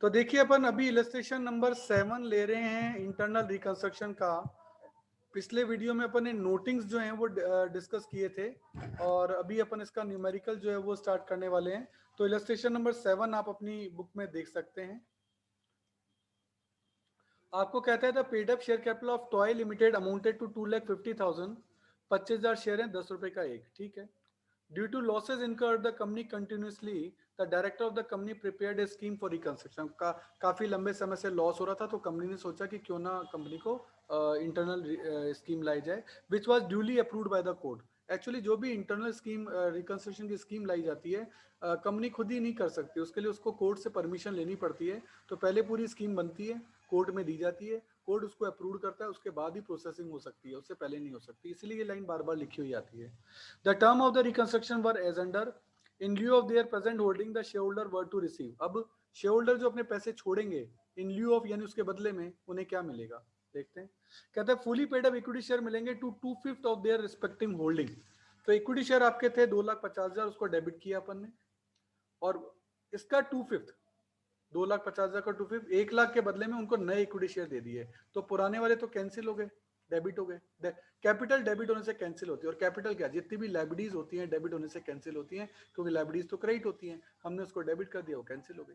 तो देखिए अपन अभी इलस्ट्रेशन नंबर 7 ले रहे हैं इंटरनल रिकंस्ट्रक्शन का। पिछले वीडियो में अपन ने नोटिंग्स जो हैं वो डिस्कस किए थे और अभी अपन इसका न्यूमेरिकल जो है वो स्टार्ट करने वाले हैं। तो इलस्ट्रेशन नंबर 7 आप अपनी बुक में देख सकते हैं। आपको कहता है the paid up share capital of Toy Limited amounted to 2,50,000। 25,000 share हैं, 10 रुपए का एक, ठीक है। Due to losses incurred the company continuously the director of the company prepared a scheme for reconstruction का। काफी लंबे समय से लॉस हो रहा था तो कंपनी ने सोचा कि क्यों ना कंपनी को इंटरनल स्कीम लाई जाए which was duly approved by the court. Actually जो भी इंटरनल स्कीम रिकंस्ट्रक्शन की स्कीम लाई जाती है कंपनी खुद ही नहीं कर सकती, उसके लिए उसको कोर्ट से परमिशन लेनी पड़ती है। तो पहले पूरी स्कीम बनती है, कोर्ट में दी जाती है, कोर्ट उसको अप्रूव करता है, उसके बाद ही प्रोसेसिंग हो सकती है, उससे पहले नहीं हो सकती। इसलिए ये लाइन बार बार लिखी हुई आती है। The term of the reconstruction were as under in lieu of their present holding the share holder were to receive. अब शेयर होल्डर जो अपने पैसे छोड़ेंगे इन ल्यू ऑफ यानी उसके बदले में उन्हें क्या मिलेगा देखते हैं। कहते हैं fully paid up equity share मिलेंगे to 2/5 of their respective holding. तो इक्विटी शेयर आपके थे 2,50,000, उसको डेबिट किया अपन ने और इसका 2/5 2,50,000 का 2/5 1 लाख के बदले में उनको नए इक्विटी शेयर दे दिए। तो पुराने वाले तो कैंसिल हो गए, डेबिट हो गए। कैपिटल डेबिट होने से कैंसिल होती है और कैपिटल क्या, जितनी भी लाइबिलिटीज होती हैं डेबिट होने से कैंसिल होती हैं, क्योंकि लाइबिलिटीज तो क्रेडिट होती हैं, हमने उसको डेबिट कर दिया, वो कैंसिल हो गई।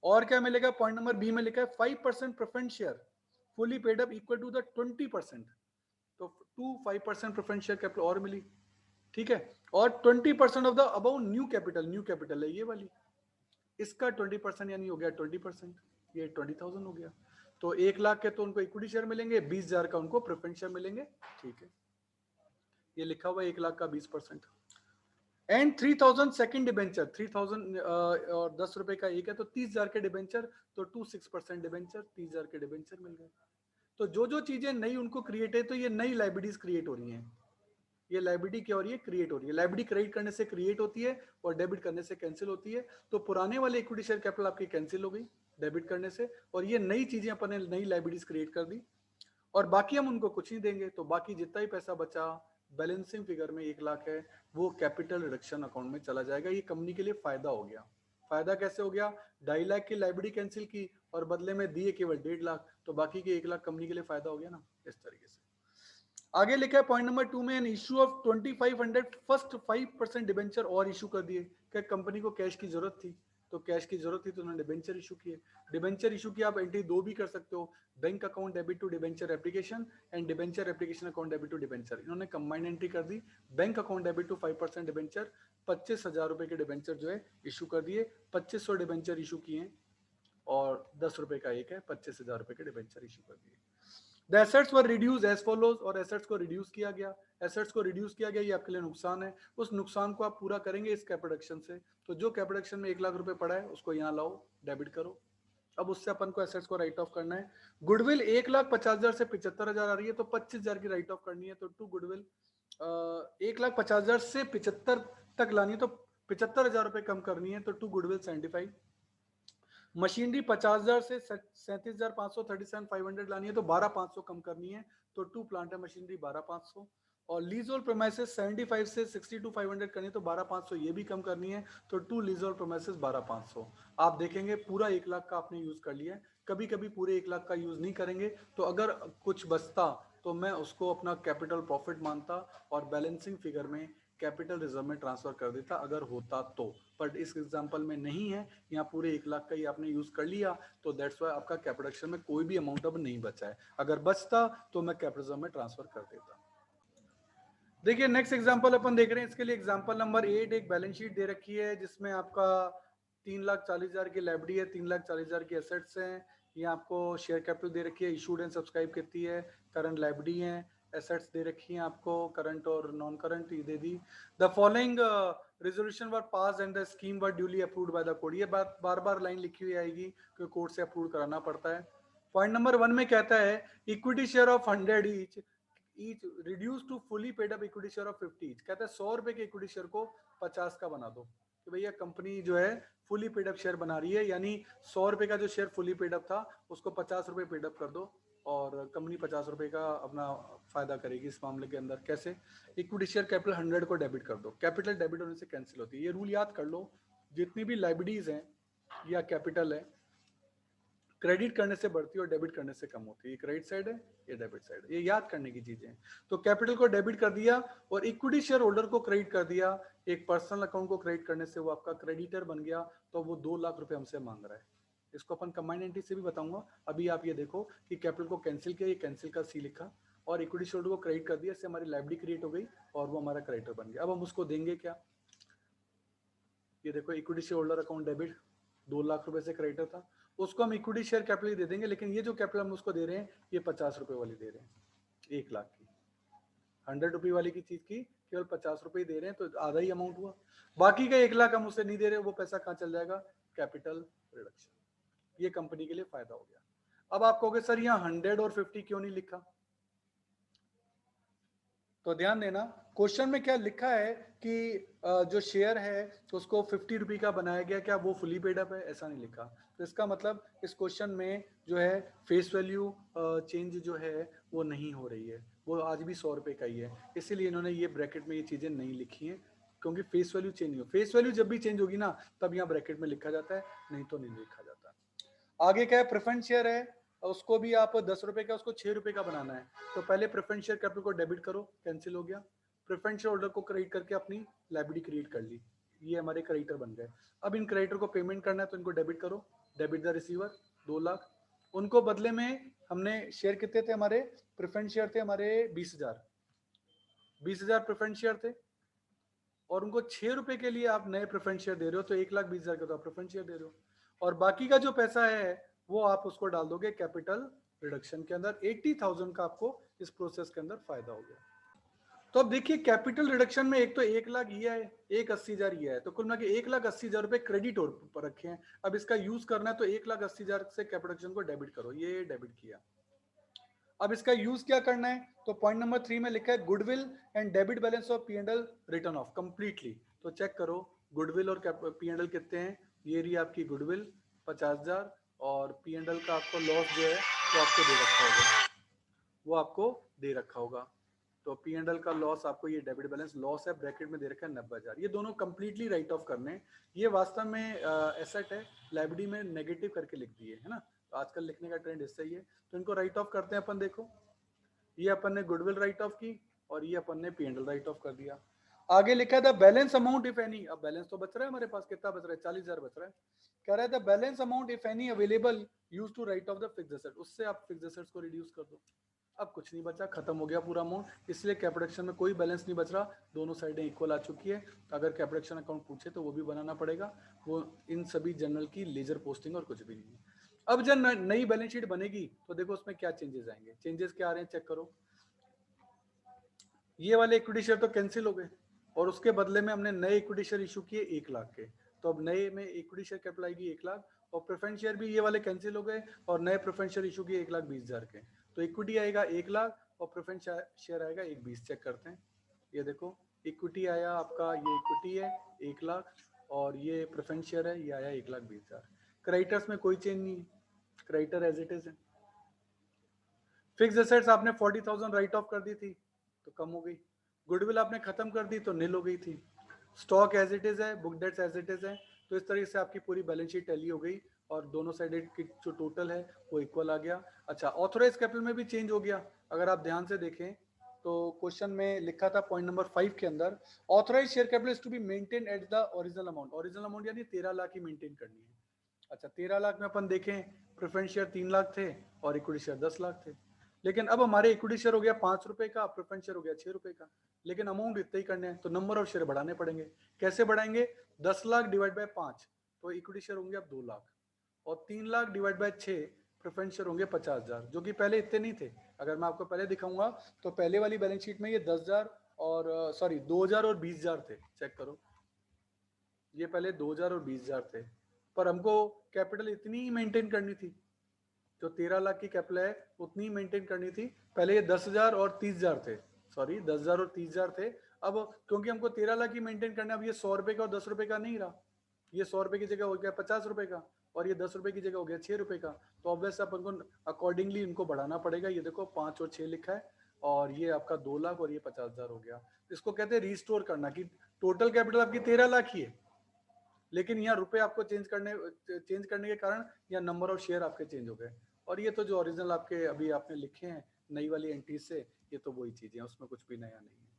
और क्या मिलेगा, पॉइंट नंबर बी में लिखा है 5% preference share fully paid up equal to the 20%। तो 5% प्रेफरेंस शेयर कैपिटल और मिली, ठीक है। और 20% of the about new capital, new capital है ये वाली, इसका 20% यानी हो गया 20%, ये 20,000 हो गया। तो 1 लाख के तो उनको इक्विटी शेयर मिलेंगे, 20,000 का उनको प्रेफरेंस शेयर मिलेंगे, ठीक है। ये लिखा हुआ 1 लाख का 20%। एंड 3,000 सेकेंड डिबेंचर, 3,000 और 10 रुपए का एक है तो 30,000 के डिबेंचर, तो 26% डिबेंचर, 30,000 के डिबेंचर मिल गए। तो जो जो चीजें नई उनको क्रिएट है तो ये नई लाइबिलिटीज क्रिएट हो रही हैं। ये लाइबिलिटी क्या हो रही है, क्रिएट हो रही है। लाइबिलिटी क्रेडिट करने से क्रिएट होती है और डेबिट करने से कैंसिल होती है। तो पुराने वाले इक्विटी शेयर कैपिटल आपकी कैंसिल हो गई डेबिट करने से, और ये नई चीजें अपन ने नई लाइबिलिटीज क्रिएट कर दी और बाकी हम उनको कुछ नहीं देंगे। तो बाकी जितना ही पैसा बचा बैलेंसिंग फिगर में 1 लाख है वो कैपिटल रिडक्शन अकाउंट में चला जाएगा। ये कंपनी के लिए फायदा हो गया। फायदा कैसे हो गया, 2.5 लाख की लाइबिलिटी कैंसिल की और बदले में दिए केवल 1.5 लाख, तो बाकी के 1 लाख कंपनी के लिए फायदा हो गया ना, इस तरीके से। आगे लिखा है पॉइंट नंबर 2 में, an issue of 2500 first 5% debenture और इशू कर दिए। क्या कंपनी को कैश की जरूरत थी, तो कैश की जरूरत थी तो उन्होंने डिबेंचर इशू किए। डिबेंचर इशू की आप एंट्री 2 भी कर सकते हो, bank account debit to debenture application and debenture application account debit to debenture. इन्होंने कंबाइंड एंट्री कर दी, bank account debit to 5% debenture, 25,000 रुपए के डिबेंचर जो है इशू कर दिए, 2500 डिबेंचर इशू किए और 10 रुपए का एक है, 25,000 रुपए के डिबेंचर इशू कर दिए। The assets were reduce as follows, और एसेट्स को रिड्यूस किया गया। एसेट्स को रिड्यूस किया गया, ये आपके लिए नुकसान है, उस नुकसान को आप पूरा करेंगे इस कैपिटल से। तो जो कैपिटल में 1 लाख रुपए पड़ा है उसको यहाँ लाओ, डेबिट करो। अब उससे अपन को एसेट्स को राइट ऑफ करना है। गुडविल 1,50,000 से 75,000 आ रही है तो 25,000 की राइट ऑफ करनी है। तो टू गुडविल 1,50,000 से 75 तक लानी है तो 75,000 रुपए कम करनी है, तो टू गुडविल 75। मशीनरी 50,000 से 37,500 37,500 लानी है तो 12,500 कम करनी है, तो टू प्लांट है मशीनरी 12,500। और लीजोल प्रोमाइसेस 75 से 62,500 करनी है तो 12,500 ये भी कम करनी है, तो टू लीजोल प्रोमाइसेस 12,500। आप देखेंगे पूरा 1 लाख का आपने यूज कर लिया है। कभी कभी पूरे 1 लाख का यूज नहीं करेंगे तो अगर कुछ बचता तो मैं उसको अपना कैपिटल प्रॉफिट मानता और बैलेंसिंग फिगर में कैपिटल रिजर्व में ट्रांसफर कर देता अगर होता तो। बट इस एग्जांपल में नहीं है, यहाँ पूरे 1 लाख का ही आपने यूज कर लिया, तो दैट्स वाई आपका कैपिटल में कोई भी अमाउंट अब नहीं बचा है। अगर बचता तो मैं कैपिटल रिजर्व में ट्रांसफर कर देता। देखिए नेक्स्ट एग्जांपल अपन देख रहे हैं, इसके लिए एग्जांपल नंबर 8 एक बैलेंस शीट दे रखी है जिसमें आपका 3,40,000 की लाइबिलिटी है, 3,40,000 की एसेट्स हैं। ये आपको शेयर कैपिटल दे रखी है, इशूड एंड सब्सक्राइब कितनी है, करंट लाइबिलिटी है, एसेट्स दे रखी हैं आपको करंट और नॉन करंट ये दे दी। The following resolution were passed and the scheme were duly approved by the court. ये बात बार बार लाइन लिखी हुई आएगी क्योंकि कोर्ट से अप्रूव कराना पड़ता है। पॉइंट नंबर 1 में कहता है equity share of 100 each reduce to fully paid up equity share of 50 each. कहता है 100 रुपए के इक्विटी शेयर को 50 का बना दो कि भैया कंपनी जो है फुली पेड अप शेयर बना रही है, यानी 100 रुपए का जो शेयर फुली पेड अप था उसको 50 रुपए पेड अप कर दो और कंपनी 50 रुपए का अपना फायदा करेगी। इस मामले के अंदर कैसे, इक्विटी शेयर कैपिटल 100 को डेबिट कर दो, कैपिटल डेबिट होने से कैंसिल होती है। ये रूल याद कर लो, जितनी भी लाइबिलिटीज हैं या कैपिटल है क्रेडिट करने से बढ़ती है और डेबिट करने से कम होती है। ये क्रेडिट साइड है, ये डेबिट साइड है, ये याद करने की चीजें हैं। तो कैपिटल को डेबिट कर दिया और इक्विटी शेयर होल्डर को क्रेडिट कर दिया। एक पर्सनल अकाउंट को क्रेडिट करने से वो आपका क्रेडिटर बन गया, तो वो 2 लाख रुपए हमसे मांग रहा है। इसको अपन कंबाइंड एंट्री से भी बताऊंगा। अभी आप ये देखो कि कैपिटल को कैंसिल किया, ये कैंसिल का सी लिखा और इक्विटी शेयर होल्डर को क्रेडिट कर दिया, इससे हमारी लायबिलिटी क्रिएट हो गई और वो हमारा क्रेडिटर बन गया। अब हम उसको देंगे क्या, ये देखो equity share holder account debit 2 lakh रुपए से क्रेडिटर था, उसको हम इक्विटी शेयर कैपिटल दे देंगे, लेकिन ये जो कैपिटल हम उसको दे रहे हैं ये 50 रुपए वाली दे रहे हैं। 1 लाख की 100 रुपये वाली की चीज की केवल 50 रुपए ही दे रहे हैं, तो आधा ही अमाउंट हुआ। बाकी का 1 लाख हम उसे नहीं दे रहे, वो पैसा कहाँ चल जाएगा, कैपिटल रिडक्शन। ये कंपनी के लिए फायदा हो गया। अब आप कहोगे सर यहाँ 100 और 50 क्यों नहीं लिखा, तो ध्यान देना क्वेश्चन में क्या लिखा है कि जो शेयर है उसको 50 रुपये का बनाया गया, क्या वो फुली पेड अप है, ऐसा नहीं लिखा। तो इसका मतलब इस क्वेश्चन में जो है फेस वैल्यू चेंज जो है वो नहीं हो रही है, वो आज भी 100 रुपये का ही है। इसीलिए इन्होंने ये ब्रैकेट में ये चीजें नहीं लिखी हैं, क्योंकि फेस वैल्यू चेंज नहीं हो। फेस वैल्यू जब भी चेंज होगी ना तब यहाँ ब्रैकेट में लिखा जाता है, नहीं तो नहीं लिखा जाता। आगे क्या है, प्रेफरेंस शेयर है, उसको भी आप 10 रुपए का उसको 6 रुपए का बनाना है। तो पहले प्रेफरेंस शेयर कैपिटल को डेबिट करो, कैंसिल हो गया। प्रेफरेंस शेयर होल्डर को क्रेडिट करके अपनी लायबिलिटी क्रिएट कर ली, ये हमारे क्रेडिटर बन गए। अब इन क्रेडिटर को पेमेंट करना है तो इनको डेबिट करो, डेबिट द रिसीवर 2 लाख। उनको बदले में हमने शेयर कितने थे हमारे, प्रेफरेंस शेयर थे हमारे 20,000 प्रेफरेंस शेयर थे, और उनको 6 रुपए के लिए आप नए प्रेफरेंस शेयर दे रहे हो, तो 1,20,000 का तो आप प्रेफरेंस शेयर दे रहे हो, और बाकी का जो पैसा है वो आप उसको डाल दोगे कैपिटल रिडक्शन के अंदर। 80,000 का आपको इस प्रोसेस के अंदर फायदा हो गया। तो अब देखिए कैपिटल रिडक्शन में एक तो 1 लाख ये है, एक 80,000 ये है, तो कुल मिला के 1,80,000 रुपए क्रेडिट और पर रखे हैं। अब इसका यूज करना है तो 1,80,000 से कैपिटल रिडक्शन को डेबिट करो, ये डेबिट किया। अब इसका यूज क्या करना है, तो पॉइंट नंबर 3 में लिखा है goodwill and debit balance of P&L return of completely. तो चेक करो गुडविल और P&L कितने हैं, ये रही आपकी गुडविल 50,000 और P&L का आपको लॉस जो है वो आपको दे रखा होगा, वो आपको दे रखा होगा। तो P&L का लॉस आपको ये डेबिट बैलेंस लॉस है, ब्रैकेट में दे रखा है 90,000। ये दोनों कंप्लीटली राइट ऑफ करने हैं। ये वास्तव में एसेट है, लायबिलिटी में नेगेटिव करके लिख दिए है ना, तो आजकल लिखने का ट्रेंड इससे ही है। तो इनको राइट ऑफ करते हैं अपन। देखो ये अपन ने गुडविल राइट ऑफ की और ये अपन ने P&L राइट ऑफ कर दिया। आगे लिखा था बैलेंस अमाउंट इफ एनी। अब बैलेंस तो बच रहा है हमारे पास, कितना बच रहा है, 40,000 बच रहा है। कह रहा था balance amount if any available use to write off the fixed asset, उससे आप फिक्स्ड एसेट्स को रिड्यूस कर दो। अब कुछ नहीं बचा, खत्म हो गया पूरा अमाउंट, इसलिए कैपिटल में कोई बैलेंस नहीं बच रहा, दोनों साइडें इक्वल आ चुकी है। अगर कैपिटल अकाउंट पूछे तो वो भी बनाना पड़ेगा, वो इन सभी जनरल की लेजर पोस्टिंग और कुछ भी नहीं है। अब जब नई बैलेंस शीट बनेगी तो देखो उसमें क्या चेंजेस आएंगे। चेंजेस क्या आ रहे हैं चेक करो। ये वाले इक्विटी शेयर तो कैंसिल हो गए और उसके बदले में हमने नए इक्विटी शेयर इशू किए 1 लाख के। तो अब नए में इक्विटी शेयर कैपिटल आएगी 1 लाख, और प्रेफरेंस शेयर भी ये वाले कैंसिल हो गए और नए प्रेफरेंस शेयर इशू किए 1,20,000 के। तो इक्विटी आएगा 1 लाख और प्रेफरेंस शेयर आएगा 1,20,000। चेक करते हैं, ये देखो इक्विटी आया आपका, ये इक्विटी है 1 लाख और ये प्रेफरेंस शेयर है, ये आया 1,20,000। क्रेडिटर्स में कोई चेंज नहीं है, क्रेडिटर एज इट इज है। फिक्स एसेट्स आपने 40,000 राइट ऑफ कर दी थी तो कम हो गई, गुडविल आपने खत्म कर दी तो नील हो गई थी, स्टॉक एज इट इज है, book debts as it is है। तो इस तरीके से आपकी पूरी बैलेंस शीट टैली हो गई और दोनों साइड की जो टोटल है वो इक्वल आ गया। अच्छा ऑथोराइज कैपिटल में भी चेंज हो गया। अगर आप ध्यान से देखें तो क्वेश्चन में लिखा था पॉइंट नंबर 5 के अंदर, authorise share capital is to be maintain at the original amount. Original amount यानी 13 लाख ही मेंटेन करनी है। अच्छा 13 लाख में अपन देखें प्रेफरेंस शेयर 3 लाख थे और इक्विटी शेयर 10 लाख थे, लेकिन अब हमारे इक्विटी शेयर हो गया 5 रुपए का, प्रेफरेंस शेयर हो गया 6 रुपए का, लेकिन अमाउंट इतना ही करने हैं तो नंबर ऑफ शेयर बढ़ाने पड़ेंगे। कैसे बढ़ाएंगे, 10 लाख डिवाइड बाय 5 तो इक्विटी शेयर होंगे अब 2 लाख, और 3 lakh divide by 6 preference share होंगे 50,000, जो कि पहले इतने नहीं थे। अगर मैं आपको पहले दिखाऊंगा तो पहले वाली बैलेंस शीट में ये 10,000 और सॉरी 2,000 और 20,000 थे। चेक करो ये पहले 2,000 और 20,000 थे, पर हमको कैपिटल इतनी ही मेंटेन करनी थी, जो 13 लाख की कैपिटल है उतनी ही मेंटेन करनी थी। पहले ये 10,000 और 30,000 थे, सॉरी 10,000 और 30,000 थे। अब क्योंकि हमको 13 लाख की मेंटेन करना, अब ये 100 रुपए का और 10 रुपए का नहीं रहा, ये 100 रुपए की जगह हो गया 50 रुपए का, और ये 10 रुपए की जगह हो गया 6 रुपए का। तो ऑब्वियस अपन को अकॉर्डिंगली इनको बढ़ाना पड़ेगा। ये देखो 5 और 6 लिखा है, और ये आपका 2 लाख और ये 50,000 हो गया। इसको कहते हैं रिस्टोर करना, कि टोटल कैपिटल आपकी 13 लाख ही है, लेकिन यहाँ रुपए आपको चेंज करने के कारण यहाँ नंबर ऑफ शेयर आपके चेंज हो गए। और ये तो जो ओरिजिनल आपके अभी आपने लिखे हैं नई वाली एंट्री से, ये तो वही चीजें हैं, उसमें कुछ भी नया नहीं है।